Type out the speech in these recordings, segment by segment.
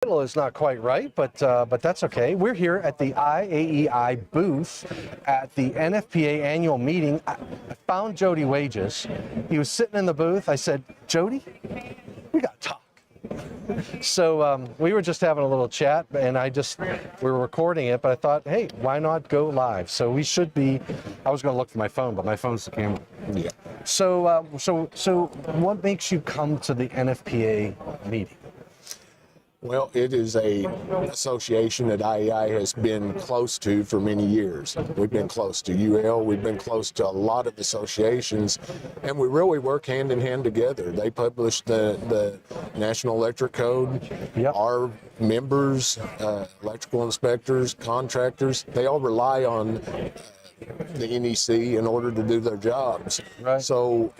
Title is not quite right, but that's okay. We're here at the IAEI booth at the NFPA annual meeting. I found Jody Wages. He was sitting in the booth. I said, Jody, we got to talk. So we were just having a little chat, and we were recording it, but I thought, hey, why not go live? So we should be. I was going to look for my phone, but my phone's the camera. Yeah. So what makes you come to the NFPA meeting? Well, it is a association that IAEI has been close to for many years. We've been close to UL, we've been close to a lot of associations, and we really work hand in hand together. They publish the National Electric Code. Yep. Our members, electrical inspectors, contractors, they all rely on the NEC in order to do their jobs. Right. So,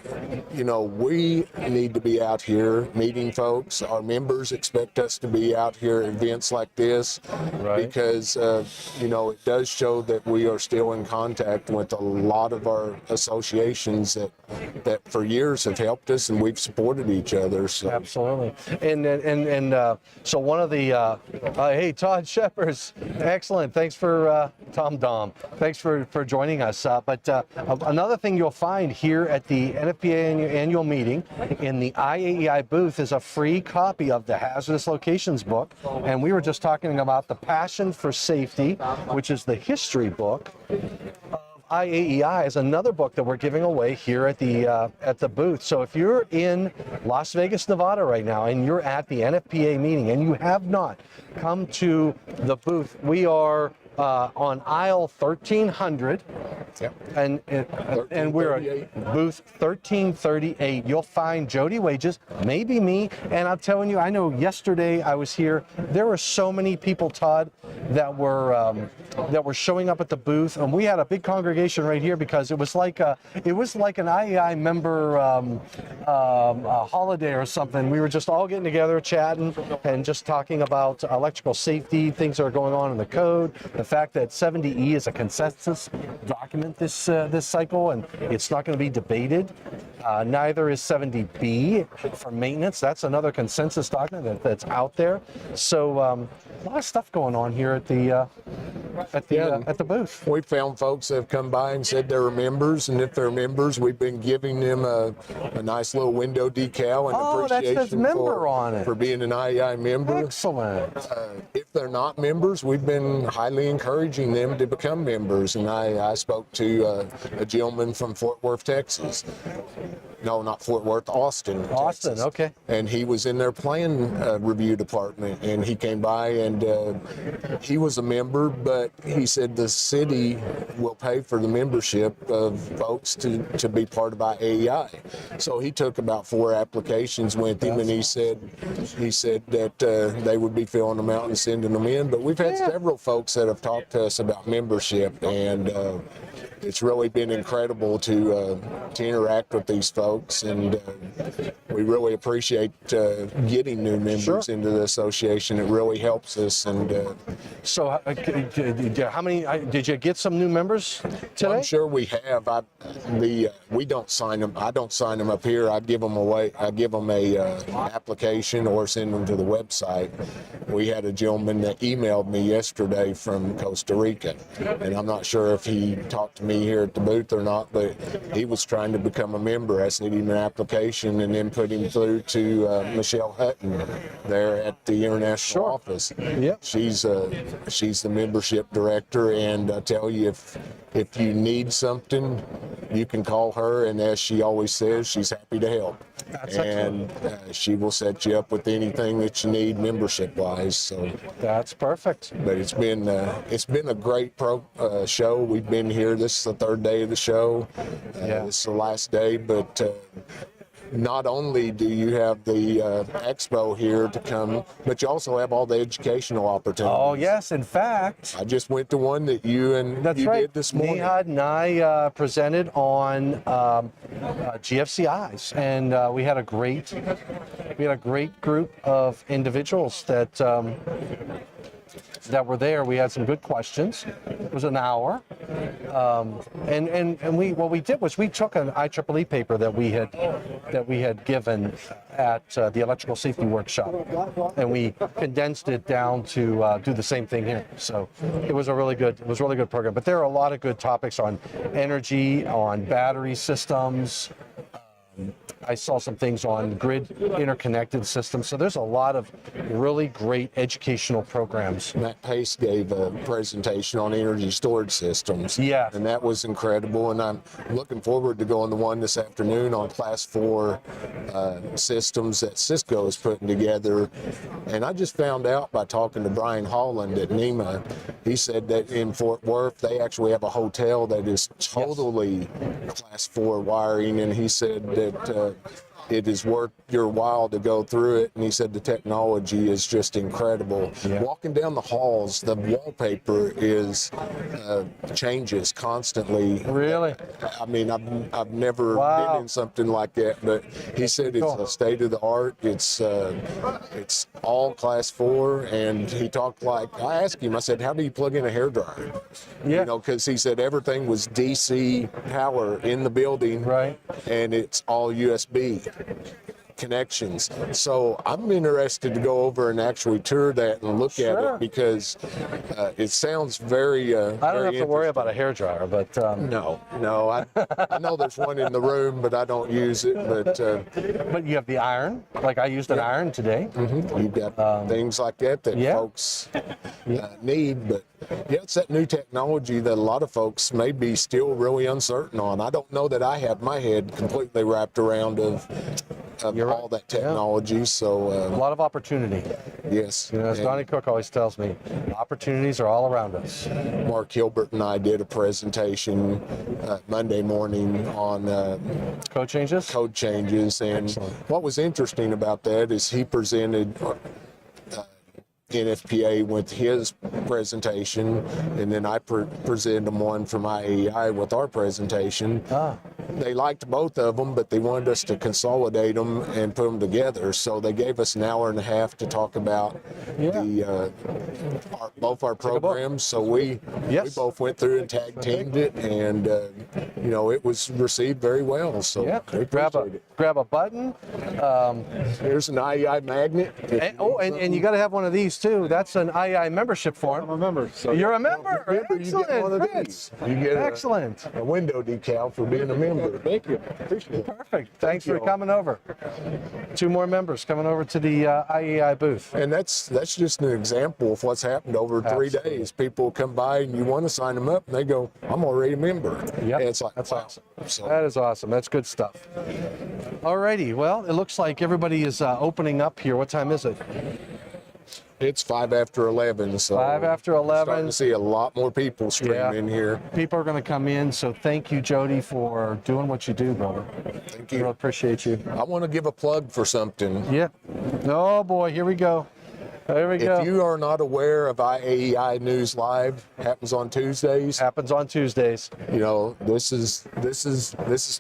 we need to be out here meeting folks. Our members expect us to be out here at events like this, right, because, it does show that we are still in contact with a lot of our associations that for years have helped us, and we've supported each other. So. Absolutely. And so one of the, hey, Todd Sheppers, excellent. Thanks for, Tom Dom. Thanks for joining us. But another thing you'll find here at the NFPA annual meeting in the IAEI booth is a free copy of the Hazardous Locations book. And we were just talking about the Passion for Safety, which is the history book. IAEI is another book that we're giving away here at the booth. So if you're in Las Vegas, Nevada right now, and you're at the NFPA meeting and you have not come to the booth, we are on aisle 1300. Yep. And we're at booth 1338. You'll find Jody Wages, maybe me, and I'm telling you, I know yesterday I was here. There were so many people, Todd, that were showing up at the booth, and we had a big congregation right here because it was like an IAEI member holiday or something. We were just all getting together, chatting, and just talking about electrical safety, things that are going on in the code, the fact that 70E is a consensus document this cycle, and it's not going to be debated. Neither is 70B for maintenance. That's another consensus document that's out there. So a lot of stuff going on here at the booth. We found folks that have come by and said they're members, and if they're members, we've been giving them a nice little window decal and appreciation for being an IAEI member. Excellent. If they're not members, we've been highly encouraging them to become members. And I spoke to a gentleman from Fort Worth, Texas. No, not Fort Worth, Austin, Texas. Okay. And he was in their plan review department, and he came by and he was a member, but he said the city will pay for the membership of folks to be part of IAEI. So he took about 4 applications with him, and he said that they would be filling them out and sending them in. But we've had several folks that have talked to us about membership, and it's really been incredible to interact with these folks, and we really appreciate getting new members into the association. It really helps us. And so, how many? Did you get some new members today? Well, I'm sure we have. We don't sign them. I don't sign them up here. I give them away. I give them a application or send them to the website. We had a gentleman that emailed me yesterday from Costa Rica, and I'm not sure if he talked to me here at the booth or not, but he was trying to become a member. I sent him an application and then put him through to Michelle Hutton there at the international office. Yep. She's the membership director, and I tell you, if you need something, you can call her, and as she always says, she's happy to help. That's and she will set you up with anything that you need membership-wise. So that's perfect. But it's been a great show. We've been here. This is the 3rd day of the show. This is the last day, but not only do you have the expo here to come, but you also have all the educational opportunities. Oh, yes. In fact, I just went to one that you did this morning. Nihad and I presented on GFCIs, and we had a great group of individuals that were there. We had some good questions. It was an hour, and what we did was we took an IEEE paper that we had given at the electrical safety workshop, and we condensed it down to do the same thing here. So it was a really good program. But there are a lot of good topics on energy, on battery systems. I saw some things on grid interconnected systems. So there's a lot of really great educational programs. Matt Pace gave a presentation on energy storage systems. Yeah. And that was incredible. And I'm looking forward to going to one this afternoon on Class 4 systems that Cisco is putting together. And I just found out by talking to Brian Holland at NEMA, he said that in Fort Worth, they actually have a hotel that is totally Class 4 wiring. And he said that it is worth your while to go through it. And he said the technology is just incredible. Yeah. Walking down the halls, the wallpaper is changes constantly. Really? I mean, I've never Wow. been in something like that, but he said it's cool. a state of the art. It's all Class 4, and he talked like, I asked him, I said, how do you plug in a hairdryer? Yeah. You know, because he said everything was DC power in the building, Right. and it's all USB connections. So I'm interested to go over and actually tour that and look at Sure. it, because it sounds very I don't have to worry about a hairdryer, but No, I know there's one in the room, but I don't use it. But you have the iron. Like I used an iron today. you've got things like that yeah. folks need. But yeah, it's that new technology that a lot of folks may be still really uncertain on. I don't know that I have my head completely wrapped around of all that technology. So A lot of opportunity. yes, You know, as and Donnie Cook always tells me, opportunities are all around us. Mark Hilbert and I did a presentation Monday morning on Code changes? code changes, and Excellent. what was interesting about that is he presented NFPA with his presentation, and then I presented them one from IAEI with our presentation. They liked both of them, but they wanted us to consolidate them and put them together. So they gave us an hour and a half to talk about both our programs. So we both went through and tag teamed it, and you know, it was received very well. So Yeah. we appreciate it. Grab a button. Here's an IEI magnet. And you got to have one of these too. That's an IAEI membership form. I'm a member. So You're a member. you get one of Excellent. these. You get Excellent. a window decal for being a member. Thank you. Appreciate it. Perfect. Thanks for you all. coming over. 2 more members coming over to the IAEI booth. And that's just an example of what's happened over 3 Absolutely. days. People come by and you want to sign them up, and they go, "I'm already a member." Yep. And it's like, That's wow. awesome. So, That is awesome. That's good stuff. Alrighty. Well, it looks like everybody is opening up here. What time is it? it's 5 after 11. So 5 after I'm starting 11. to see a lot more people stream in here. People are going to come in. So thank you, Jody, for doing what you do, brother. Thank I really you. appreciate you. I want to give a plug for something. Yeah. Oh boy, here we go. There we go. If you are not aware of IAEI News Live, happens on Tuesdays. Happens on Tuesdays. You know, this is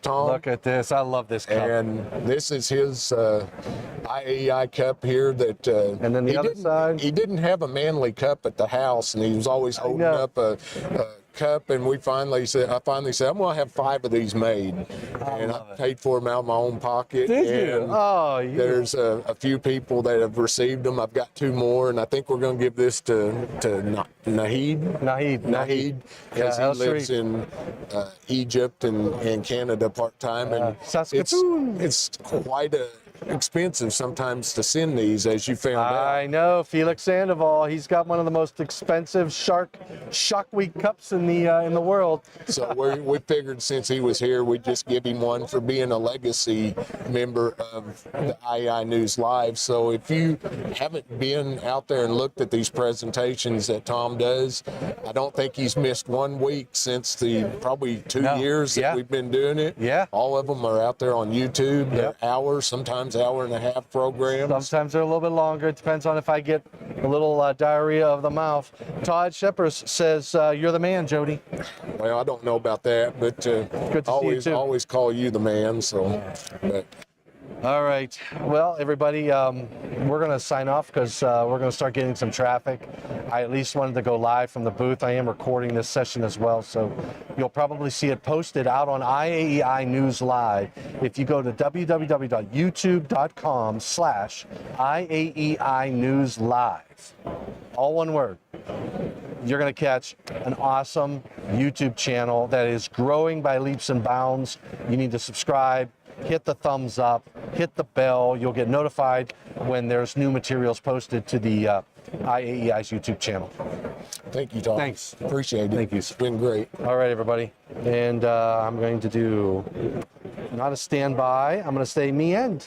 Tom. Look at this. I love this cup. And this is his IAEI cup here that And then the he other didn't- side? He didn't have a manly cup at the house, and he was always holding know. up a cup, and I finally said, I'm going to have 5 of these made. And I love it. paid for them out of my own pocket. Did you? and Oh, There's a few people that have received them. I've got 2 more, and I think we're going to give this to Nahid. Nahid. Because Yeah, he lives in Egypt and Canada part-time. And Saskatoon. it's quite expensive sometimes to send these, as you found out. I know, Felix Sandoval. He's got one of the most expensive Shark Week cups in the world. So we figured since he was here, we'd just give him one for being a legacy member of the IAEI News Live. So if you haven't been out there and looked at these presentations that Tom does, I don't think he's missed 1 week since the probably 2 years that we've been doing it. Yeah. All of them are out there on YouTube. They're hours, sometimes hour and a half programs. Sometimes they're a little bit longer. It depends on if I get a little diarrhea of the mouth. Todd Sheppers says, you're the man, Jody. Well, I don't know about that, but Good to see you, too. always call you the man. So, but All right. Well, everybody, we're going to sign off because we're going to start getting some traffic. I at least wanted to go live from the booth. I am recording this session as well, so you'll probably see it posted out on IAEI News Live. If you go to www.youtube.com/IAEI News Live, all one word, you're going to catch an awesome YouTube channel that is growing by leaps and bounds. You need to subscribe. Hit the thumbs up, hit the bell. You'll get notified when there's new materials posted to the IAEI's YouTube channel. Thank you, Tom. Thanks. Appreciate it. Thank you. It's been great. All right, everybody. And I'm going to do not a standby. I'm going to say me end.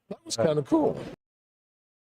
That was kind of cool.